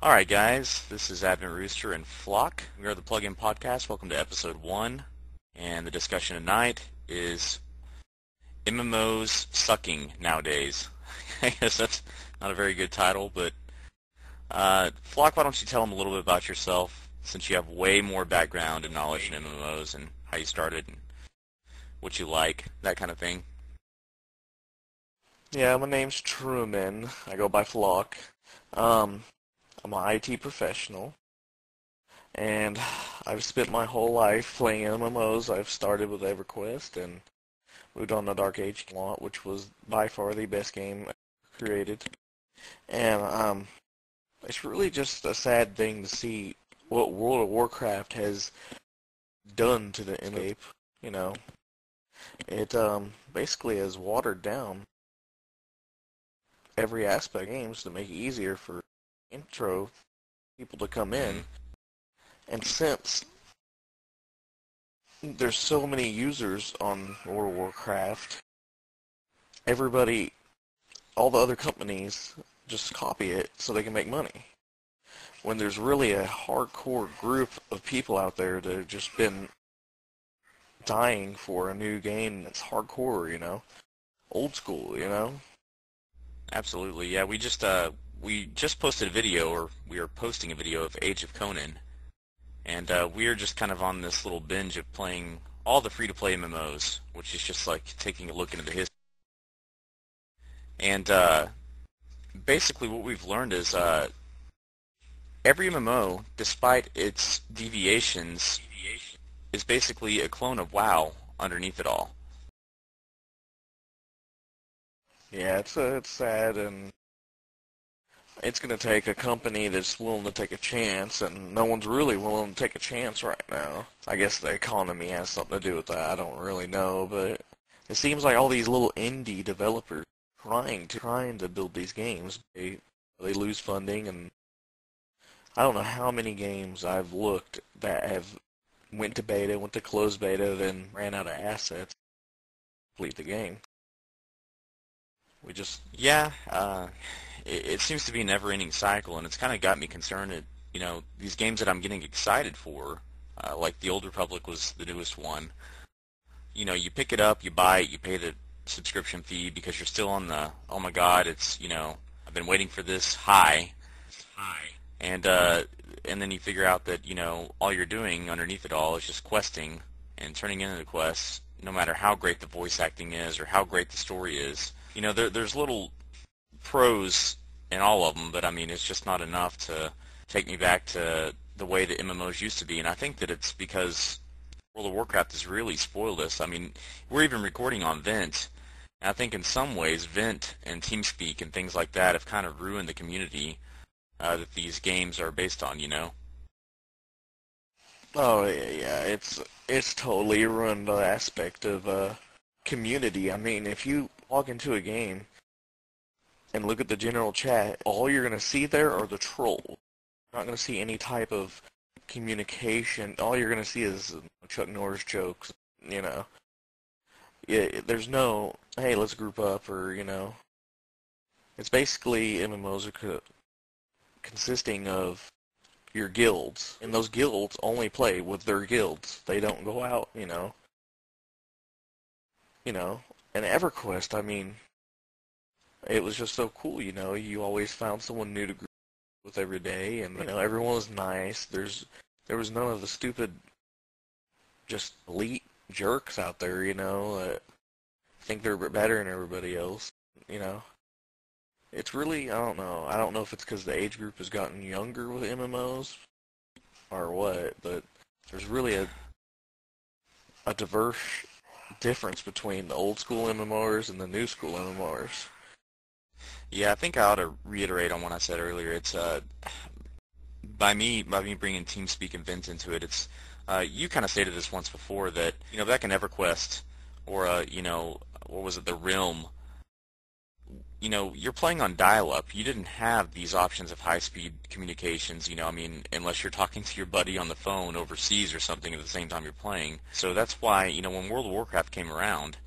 Alright guys, this is Advent Rooster and Flock. We are the Plug-in Podcast. Welcome to episode 1. And the discussion tonight is MMOs sucking nowadays. I guess that's not a very good title, but Flock, why don't you tell them a little bit about yourself, since you have way more background and knowledge in MMOs and how you started and what you like, that kind of thing. Yeah, my name's Truman. I go by Flock. I'm an IT professional, and I've spent my whole life playing MMOs. I've started with EverQuest and moved on to Dark Age a lot, which was by far the best game created. And it's really just a sad thing to see what World of Warcraft has done to the MMO. You know, it basically has watered down every aspect of games to make it easier for intro people to come in. And since there's so many users on World of Warcraft, everybody, all the other companies just copy it so they can make money. When there's really a hardcore group of people out there that have just been dying for a new game that's hardcore, old school, Absolutely, yeah. We just posted a video, or we are posting a video of Age of Conan, and we are just kind of on this little binge of playing all the free-to-play MMOs, which is just like taking a look into the history. And basically what we've learned is every MMO, despite its deviations, is basically a clone of WoW underneath it all. Yeah, it's sad, and it's going to take a company that's willing to take a chance, and no one's really willing to take a chance right now. I guess the economy has something to do with that. I don't really know, but it seems like all these little indie developers trying to build these games, they lose funding, and I don't know how many games I've looked that have went to beta, went to closed beta, then ran out of assets to complete the game. Yeah, it seems to be a never-ending cycle, and it's kind of got me concerned that, these games that I'm getting excited for, like the Old Republic was the newest one. You pick it up, you buy it, you pay the subscription fee because you're still on the, oh my god, I've been waiting for this high. And then you figure out that, all you're doing underneath it all is just questing and turning in the quests, no matter how great the voice acting is or how great the story is. There's little pros in all of them, but I mean, it's just not enough to take me back to the way that MMOs used to be, and I think that it's because World of Warcraft has really spoiled us. I mean, we're even recording on Vent, and I think in some ways Vent and TeamSpeak and things like that have kind of ruined the community that these games are based on, Oh yeah, it's totally ruined the aspect of community. I mean, if you log into a game and look at the general chat, all you're gonna see there are the trolls. You're not gonna see any type of communication. All you're gonna see is Chuck Norris jokes. Yeah, there's no, hey, let's group up, or it's basically MMOs are consisting of your guilds, and those guilds only play with their guilds. They don't go out, And EverQuest, I mean, it was just so cool, You always found someone new to group with every day, and everyone was nice. There was none of the stupid, just elite jerks out there, that think they're better than everybody else, It's really, I don't know. I don't know if it's because the age group has gotten younger with MMOs or what, but there's really a diverse difference between the old school MMOs and the new school MMOs. Yeah, I think I ought to reiterate on what I said earlier. It's by me bringing TeamSpeak and Vent into it. It's you kind of stated this once before that back in EverQuest or what was it, the Realm. You're playing on dial-up. You didn't have these options of high-speed communications, I mean, unless you're talking to your buddy on the phone overseas or something at the same time you're playing. So that's why, when World of Warcraft came around,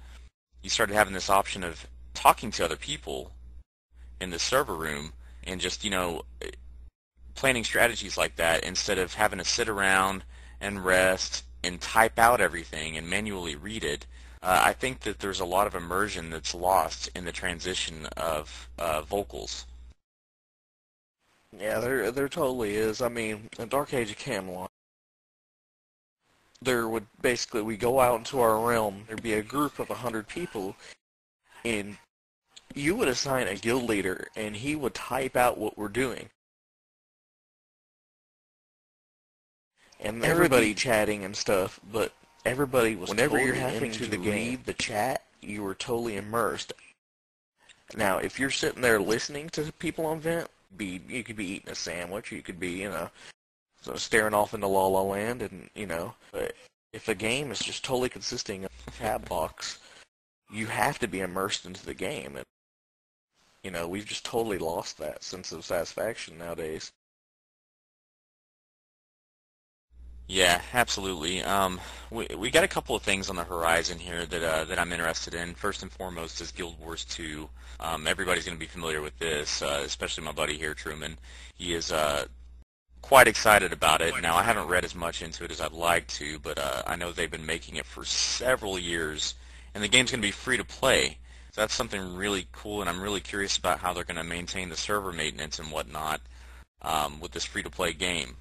you started having this option of talking to other people in the server room and just, planning strategies like that instead of having to sit around and rest and type out everything and manually read it. I think that there's a lot of immersion that's lost in the transition of vocals. Yeah, there totally is. I mean, in Dark Age of Camelot, there would basically, we go out into our realm, there'd be a group of 100 people, and you would assign a guild leader, and he would type out what we're doing. And everybody chatting and stuff, but everybody was whenever totally you're having to read the chat, you were totally immersed. Now, if you're sitting there listening to people on Vent, you could be eating a sandwich, you could be, so staring off into La La Land, and, but if a game is just totally consisting of a chat box, you have to be immersed into the game. And, we've just totally lost that sense of satisfaction nowadays. Yeah, absolutely. We got a couple of things on the horizon here that I'm interested in. First and foremost is Guild Wars 2. Everybody's going to be familiar with this, especially my buddy here, Truman. He is quite excited about it. Now, I haven't read as much into it as I'd like to, but I know they've been making it for several years, and the game's going to be free to play. So that's something really cool, and I'm really curious about how they're going to maintain the server maintenance and whatnot with this free-to-play game.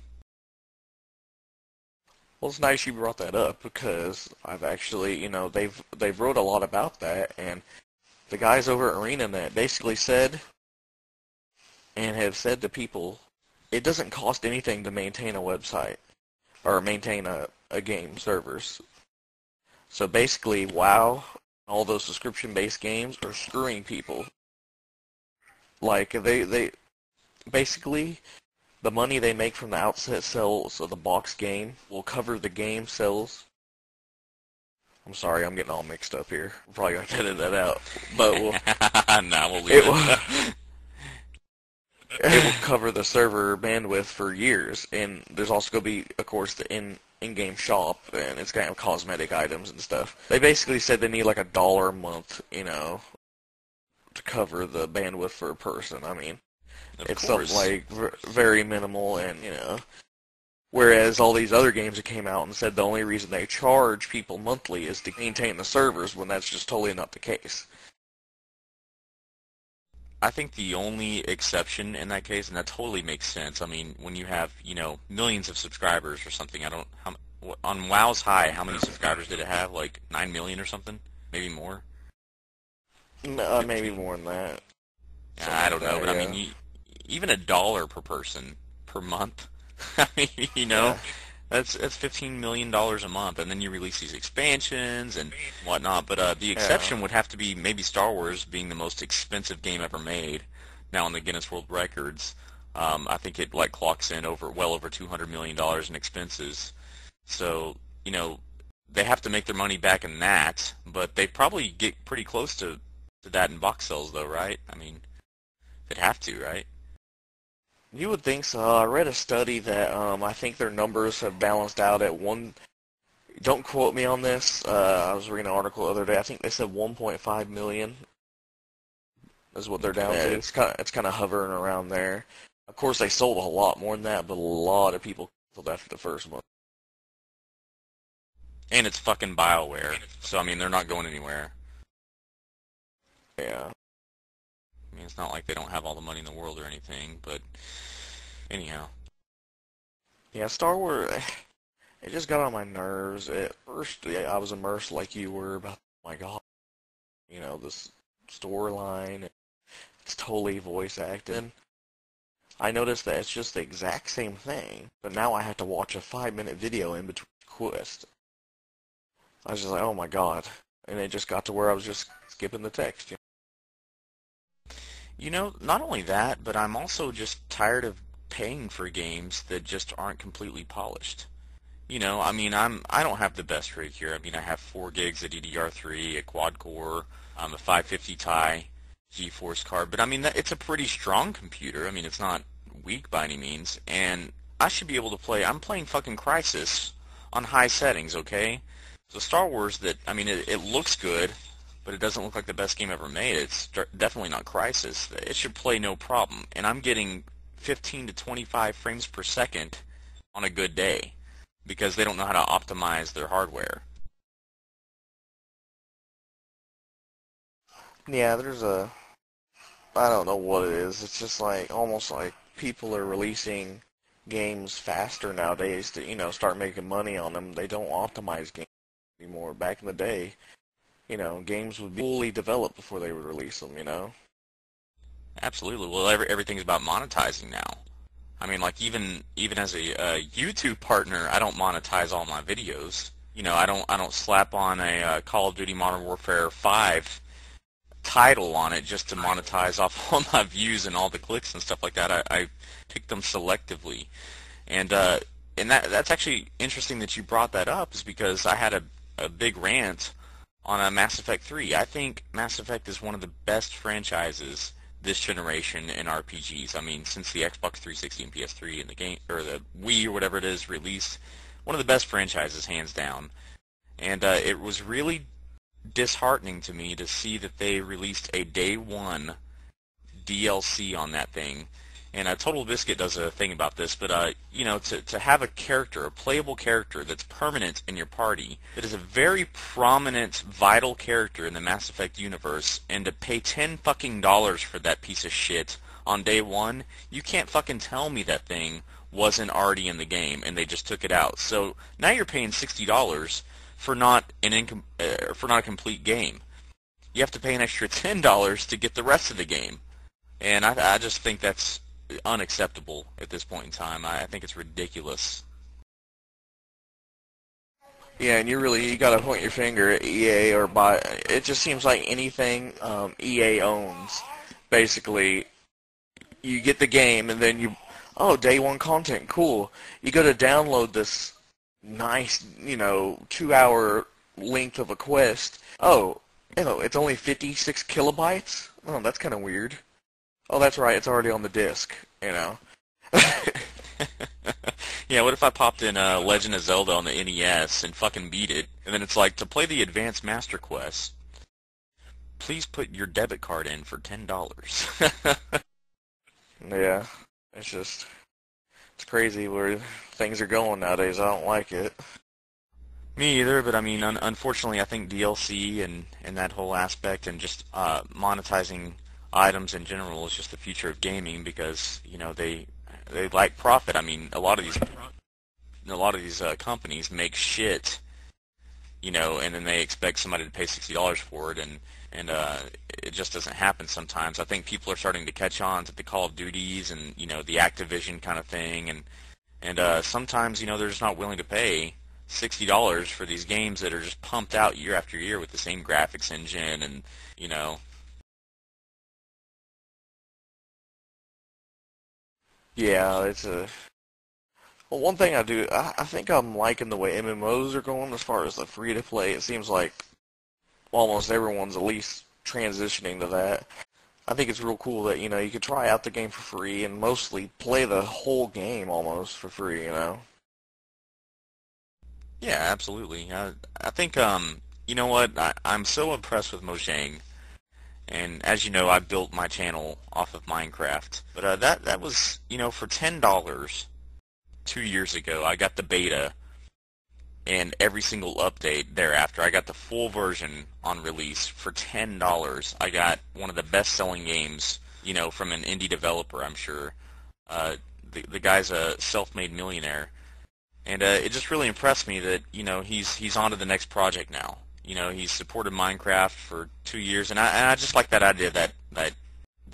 Well, it's nice you brought that up because I've actually, they've wrote a lot about that, and the guys over at ArenaNet basically said and have said to people, it doesn't cost anything to maintain a website or maintain a game servers. So basically, WoW, all those subscription-based games are screwing people. Like they basically, the money they make from the outset sales of the box game will cover the game sales. I'm sorry, I'm getting all mixed up here. We're probably going to edit that out. But we'll leave it. It will cover the server bandwidth for years. And there's also going to be, of course, the in-game shop, and it's going to have cosmetic items and stuff. They basically said they need like $1 a month, to cover the bandwidth for a person. I mean, it's something like very minimal, and whereas all these other games that came out and said the only reason they charge people monthly is to maintain the servers, when that's just totally not the case. I think the only exception in that case, and that totally makes sense. I mean, when you have millions of subscribers or something, on WoW's high, how many subscribers did it have? Like 9 million or something, maybe more. No, maybe more than that. I don't know, but yeah. I mean, even $1 per person per month. I mean, Yeah. that's $15 million a month, and then you release these expansions and whatnot. But the exception would have to be maybe Star Wars being the most expensive game ever made. Now on the Guinness World Records, I think it clocks in well over $200 million in expenses. So they have to make their money back in that, but they probably get pretty close to that in box sales, though, right? I mean, they'd have to, right? You would think so. I read a study that I think their numbers have balanced out at one. Don't quote me on this. I was reading an article the other day. I think they said 1.5 million is what they're down to. It's kind of hovering around there. Of course, they sold a lot more than that, but a lot of people canceled after the first month. And it's fucking BioWare, so I mean, they're not going anywhere. Yeah. I mean, it's not like they don't have all the money in the world or anything, but anyhow. Yeah, Star Wars, it just got on my nerves. At first, I was immersed like you were about, oh my god, this storyline, it's totally voice acted. I noticed that it's just the exact same thing, but now I have to watch a 5-minute video in between quests. I was just like, oh my god. And it just got to where I was just skipping the text. Not only that, but I'm also just tired of paying for games that just aren't completely polished. I mean, I don't have the best rig here. I mean, I have 4 gigs of DDR3, a quad-core, a 550 Ti GeForce card, but I mean, it's a pretty strong computer. I mean, it's not weak by any means, and I should be able to play. I'm playing fucking Crysis on high settings, okay? So Star Wars, it looks good, but it doesn't look like the best game ever made. It's definitely not Crysis. It should play no problem. And I'm getting 15 to 25 frames per second on a good day because they don't know how to optimize their hardware. Yeah, I don't know what it is. It's just like, almost like people are releasing games faster nowadays to, start making money on them. They don't optimize games anymore. Back in the day, games would be fully developed before they would release them. Absolutely. Well, everything's about monetizing now. I mean, like even as a YouTube partner, I don't monetize all my videos. I don't slap on a Call of Duty Modern Warfare 5 title on it just to monetize off all my views and all the clicks and stuff like that. I pick them selectively, and that's actually interesting that you brought that up, is because I had a big rant on Mass Effect 3. I think Mass Effect is one of the best franchises this generation in RPGs. I mean, since the Xbox 360 and PS3 and the game, or the Wii or whatever it is, released, one of the best franchises, hands down. And it was really disheartening to me to see that they released a day one DLC on that thing. And Total Biscuit does a thing about this, but to have a character, a playable character that's permanent in your party, that is a very prominent, vital character in the Mass Effect universe, and to pay $10 fucking for that piece of shit on day one, you can't fucking tell me that thing wasn't already in the game and they just took it out. So now you're paying $60 for not for not a complete game. You have to pay an extra $10 to get the rest of the game, and I just think that's unacceptable at this point in time. I think it's ridiculous. Yeah, and you gotta point your finger at EA or buy. It just seems like anything EA owns, basically, you get the game and then oh, day one content, cool. You go to download this nice, 2-hour length of a quest. Oh, it's only 56 kilobytes? Oh, that's kind of weird. Oh, that's right, it's already on the disc. Yeah, what if I popped in Legend of Zelda on the NES and fucking beat it, and then it's like, to play the Advanced Master Quest, please put your debit card in for $10. Yeah, it's crazy where things are going nowadays. I don't like it. Me either, but I mean, unfortunately, I think DLC and that whole aspect, and just monetizing items in general, is just the future of gaming, because they like profit. I mean, a lot of these companies make shit, and then they expect somebody to pay $60 for it, and it just doesn't happen sometimes. I think people are starting to catch on to the Call of Duties and the Activision kind of thing, and sometimes they're just not willing to pay $60 for these games that are just pumped out year after year with the same graphics engine, and Yeah, well, one thing I think I'm liking the way MMOs are going as far as the free to play. It seems like almost everyone's at least transitioning to that. I think it's real cool that you could try out the game for free and mostly play the whole game almost for free. Yeah, absolutely. I think you know what, I'm so impressed with Mojang. And as you know, I built my channel off of Minecraft. But that was, for $10 2 years ago, I got the beta and every single update thereafter. I got the full version on release for $10. I got one of the best-selling games, from an indie developer, I'm sure. The guy's a self-made millionaire. And it just really impressed me that, he's on to the next project now. He's supported Minecraft for 2 years, and I just like that idea that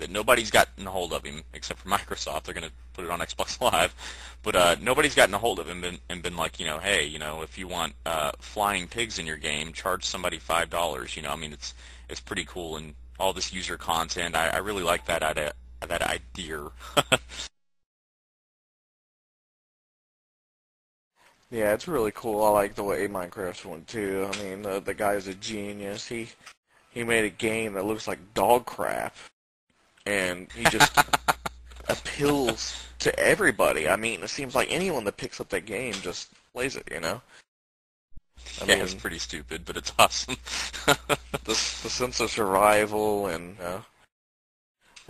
nobody's gotten a hold of him except for Microsoft. They're going to put it on Xbox Live, but nobody's gotten a hold of him and been like, hey, if you want flying pigs in your game, charge somebody $5. I mean, it's pretty cool, and all this user content. I really like that idea. That idea. Yeah, it's really cool. I like the way Minecraft's one too. I mean, the guy's a genius. He made a game that looks like dog crap, and he just appeals to everybody. I mean, it seems like anyone that picks up that game just plays it. I Yeah, mean, it's pretty stupid, but it's awesome. the sense of survival and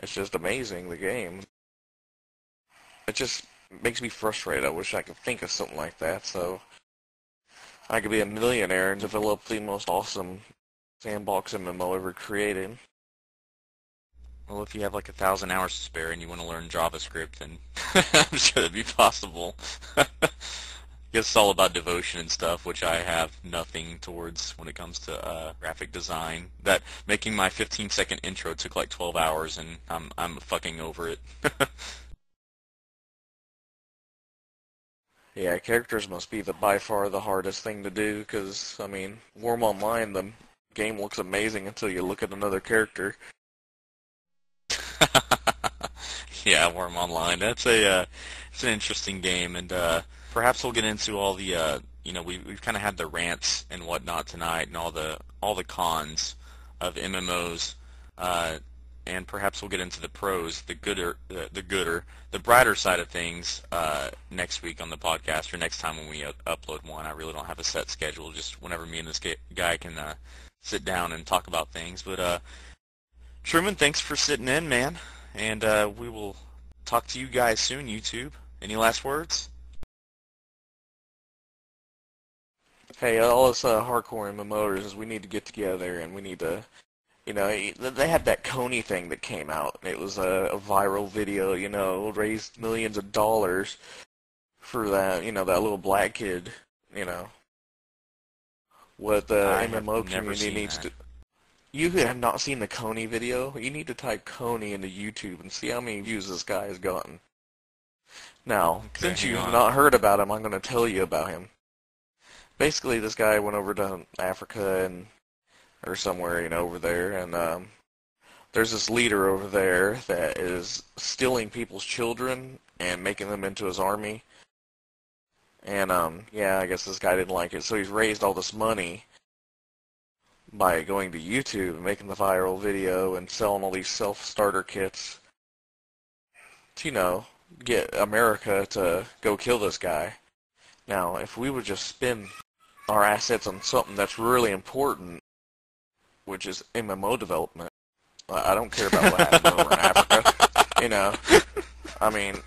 it's just amazing, the game. it just makes me frustrated. I wish I could think of something like that, so I could be a millionaire and develop the most awesome sandbox MMO ever created. Well, if you have like 1,000 hours to spare and you want to learn JavaScript, then I'm sure that'd be possible. I guess it's all about devotion and stuff, which I have nothing towards when it comes to graphic design. That making my 15-second intro took like 12 hours, and I'm fucking over it. Yeah, characters must be by far the hardest thing to do, because, I mean, Worm Online, the game looks amazing until you look at another character. Yeah, Worm Online. That's it's an interesting game, and perhaps we'll get into all the we've kind of had the rants and whatnot tonight, and all the cons of MMOs, and perhaps we'll get into the pros, the brighter side of things next week on the podcast, or next time when we upload one. I really don't have a set schedule, just whenever me and this guy can sit down and talk about things. But Truman, thanks for sitting in, man. And we will talk to you guys soon, YouTube. Any last words? Hey, all us hardcore MMOers, we need to get together, and we need to, they had that Coney thing that came out. It was a viral video, raised millions of dollars for that, that little black kid, what the I have MMO never community seen needs that. to. You have not seen the Coney video? You need to type Coney into YouTube and see how many views this guy has gotten. Now, Okay, since hang you have on. not heard about him, I'm going to tell you about him. Basically, this guy went over to Africa or somewhere, over there, and there's this leader over there that is stealing people's children and making them into his army. And yeah, I guess this guy didn't like it, so he's raised all this money by going to YouTube and making the viral video and selling all these self-starter kits to, get America to go kill this guy. Now, if we would just spend our assets on something that's really important, which is MMO development, I don't care about what happens over in Africa, I mean,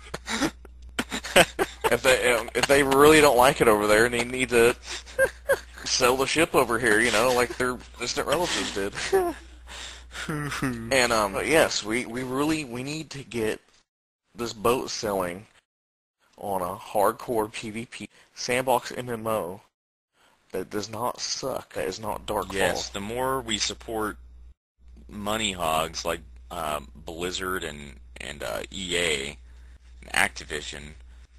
if they really don't like it over there and they need to sell the ship over here, like their distant relatives did. And but yes, we need to get this boat selling on a hardcore PvP sandbox MMO that does not suck, that is not Darkfall. Yes, the more we support money hogs like Blizzard and EA and Activision,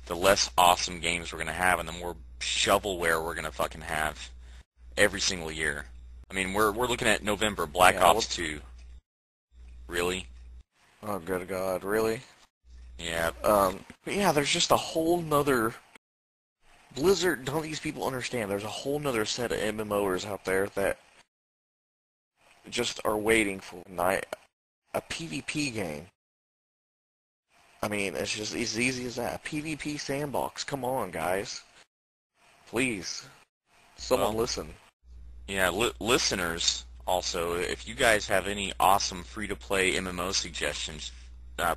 the less awesome games we're going to have, and the more shovelware we're going to fucking have every single year. I mean, we're looking at November, Black Ops 2. Really? Oh, good God, really? Yeah. But yeah, there's just a whole nother Blizzard. Don't these people understand? There's a whole nother set of MMOers out there that just are waiting for a PvP game. I mean, it's just as easy as that. A PvP sandbox. Come on, guys. Please. Someone listen. Yeah, listeners, also, if you guys have any awesome free-to-play MMO suggestions,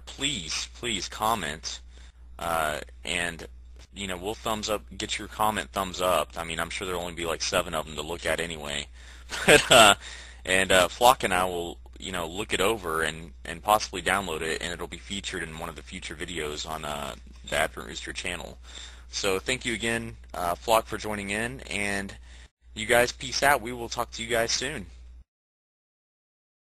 please comment, and we'll thumbs up, get your comment thumbs up. I mean, I'm sure there'll only be like 7 of them to look at anyway, but and Flock and I will look it over and possibly download it, and it'll be featured in one of the future videos on the Advent Rooster channel. So thank you again, Flock, for joining in, and you guys peace out. We will talk to you guys soon.